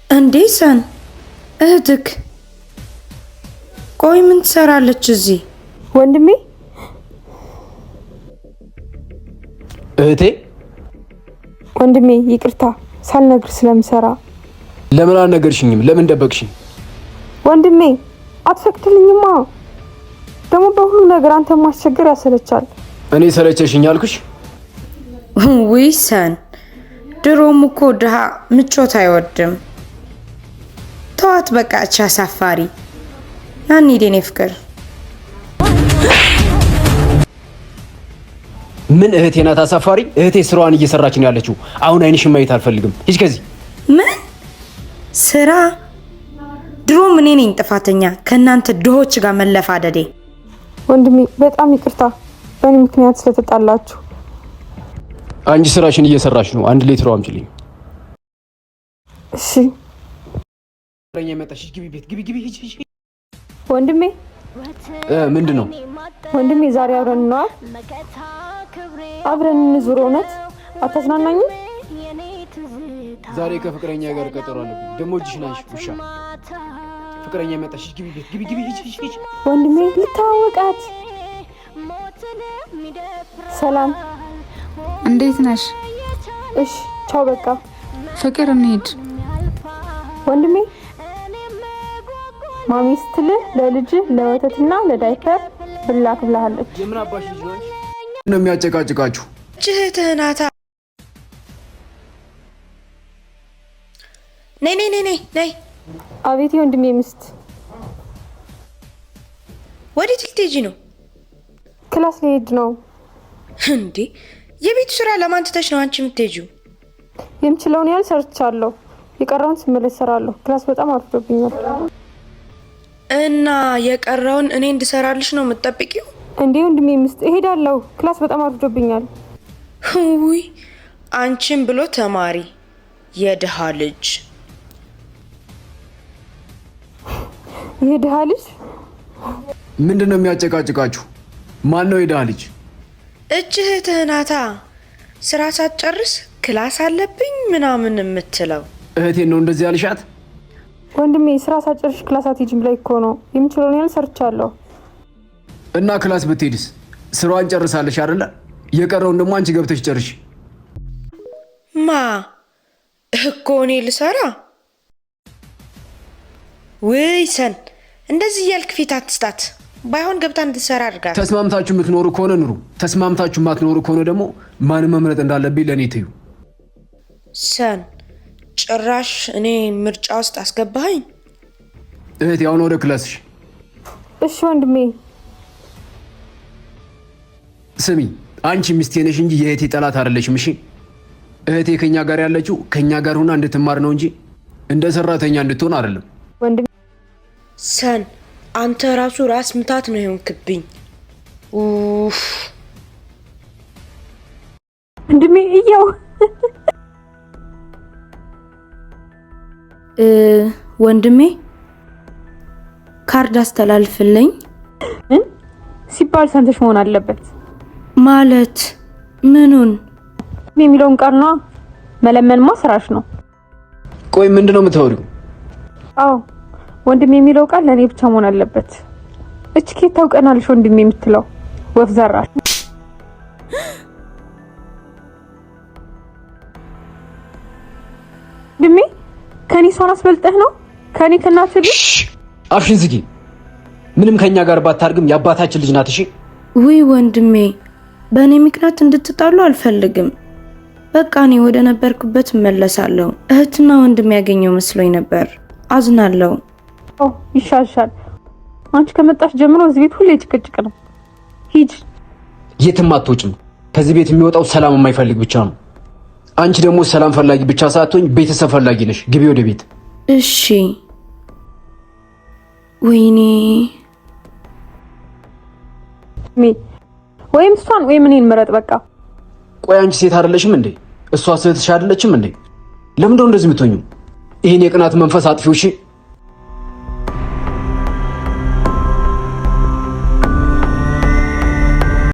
እንዴ ሰን እህትክ ቆይ ምን ትሰራለች እዚህ? ወንድሜ እህቴ ወንድሜ ይቅርታ ሳልነግር ስለምሰራ። ለምን አልነገርሽኝም? ለምን ደበቅሽኝ? ወንድሜ አትፈቅድልኝማ። ደግሞ በሁሉ ነገር አንተ ማስቸገር ያሰለቻል። እኔ ሰለቸሽኝ አልኩሽ? ውይ ሰን ድሮም እኮ ድሃ ምቾት አይወድም። ተዋት በቃ እቺ አሳፋሪ። ያን ሄደኔ ፍቅር ምን እህቴ ናት አሳፋሪ? እህቴ ስራዋን እየሰራች ነው ያለችው። አሁን አይንሽን ማየት አልፈልግም። ሂጅ ከዚህ። ምን ስራ? ድሮም እኔ ነኝ ጥፋተኛ ከእናንተ ድሆች ጋር መለፋደዴ። ወንድሜ በጣም ይቅርታ በእኔ ምክንያት ስለተጣላችሁ። አንቺ ስራሽን እየሰራች ነው። አንድ ሌትር አምጪልኝ። እሺ ረኛ መጣሽ። ግቢ ቤት ግቢ ግቢ። ሂጅ ሂጅ። ወንድሜ ምንድነው? ወንድሜ ዛሬ አብረን ነው አብረን እንዙር። እውነት አታዝናናኝም? ዛሬ ከፍቅረኛ ጋር ቀጠሮ አለብኝ። ደሞ እጅሽን አንሺ ውሻ። ፍቅረኛ መጣሽ። ግቢ ቤት ግቢ ግቢ። ሂጅ ሂጅ። ወንድሜ ልታወቃት። ሰላም እንዴት ነሽ? እሺ ቻው በቃ ፍቅር እንሂድ። ወንድሜ ማሚ ስትልህ ለልጅህ ለወተትና ለዳይፐር ብላክ ብላለች። የምን አባሽ ልጅ ነው? ነው የሚያጨቃጭቃችሁ? እህትህ ናታ። ነይ ነይ ነይ ነይ። አቤት ወንድሜ ሚስት። ወዴት ልትሄጂ ነው? ክላስ ልሄድ ነው። እንዴ የቤቱ ስራ ለማን ትተሽ ነው አንቺ የምትሄጂው? የምችለውን ያህል ሰርቻለሁ። የቀረውን ስመለስ እሰራለሁ። ክላስ በጣም አርፍዶብኛል። እና የቀረውን እኔ እንድሰራልሽ ነው የምትጠብቂው? እንዴ ወንድሜ ሚስት እሄዳለሁ። ክላስ በጣም አርፍዶብኛል። ውይ አንቺን ብሎ ተማሪ የድሃ ልጅ። የድሃ ልጅ ምንድነው የሚያጨቃጭቃችሁ? ማን ነው የድሃ ልጅ? እህትህ ናታ። ስራ ሳትጨርስ ክላስ አለብኝ ምናምን የምትለው እህቴን ነው እንደዚህ ያልሻት? ወንድሜ ስራ ሳትጨርሽ ክላስ አትሄጂም ላይ እኮ ነው። የምችለውን ያህል ሰርቻለሁ። እና ክላስ ብትሄድስ? ስራዋን ጨርሳለሽ አይደለ? የቀረውን ደግሞ አንቺ ገብተሽ ጨርሽ። ማ እኮ እኔ ልሰራ? ውይ ሰን እንደዚህ እያልክ ፊት አትስጣት። ባይሆን ገብታ እንድትሰራ አድርጋት። ተስማምታችሁ የምትኖሩ ከሆነ ኑሩ። ተስማምታችሁ የማትኖሩ ከሆነ ደግሞ ማንም መምረጥ እንዳለብኝ ለእኔ ትዩ። ሰን ጭራሽ እኔ ምርጫ ውስጥ አስገባኸኝ። እህቴ አሁን ወደ ክላስሽ። እሺ ወንድሜ። ስሚ አንቺ ሚስቴ ነሽ እንጂ የእህቴ ጠላት አይደለሽም። እሺ እህቴ ከኛ ጋር ያለችው ከኛ ጋር ሆና እንድትማር ነው እንጂ እንደ ሰራተኛ እንድትሆን አይደለም። ወንድሜ ሰን አንተ ራሱ ራስ ምታት ነው የሆንክብኝ። ኡፍ ወንድሜ እያው ወንድሜ ካርድ አስተላልፍልኝ ሲባል ሰምተሽ መሆን አለበት። ማለት ምኑን? የሚለውን ቃል ነው። መለመንማ ስራሽ ነው። ቆይ ምንድነው የምታወሪው? አዎ ወንድሜ የሚለው ቃል ለኔ ብቻ መሆን አለበት። እቺ ከየት ታውቀናለሽ ወንድሜ የምትለው ወፍ ዘራሽ። ወንድሜ ከኔ ሷን አስበልጠህ ነው? ከኔ ከናትህ ልጅ አፍሽን ዝጊ። ምንም ከኛ ጋር ባታርግም የአባታችን ልጅ ናት። እሺ ውይ ወንድሜ በእኔ ምክንያት እንድትጣሉ አልፈልግም። በቃ እኔ ወደ ነበርኩበት እመለሳለሁ። እህትና ወንድም ያገኘው መስሎኝ ነበር። አዝናለሁ። ይሻሻል። አንቺ ከመጣሽ ጀምሮ እዚህ ቤት ሁሌ ጭቅጭቅ ነው። ሂጅ። የትም አትወጭም። ከዚህ ቤት የሚወጣው ሰላም የማይፈልግ ብቻ ነው። አንቺ ደግሞ ሰላም ፈላጊ ብቻ ሳትሆኝ ቤተሰብ ፈላጊ ነሽ። ግቢ ወደ ቤት። እሺ። ወይኔ ወይም እሷን ወይም እኔን ምረጥ በቃ። ቆይ አንቺ ሴት አይደለሽም እንዴ? እሷ ሴትሽ አይደለችም እንዴ? ለምን እንደዚህ የምትሆኚው? ይሄን የቅናት መንፈስ አጥፊው። እሺ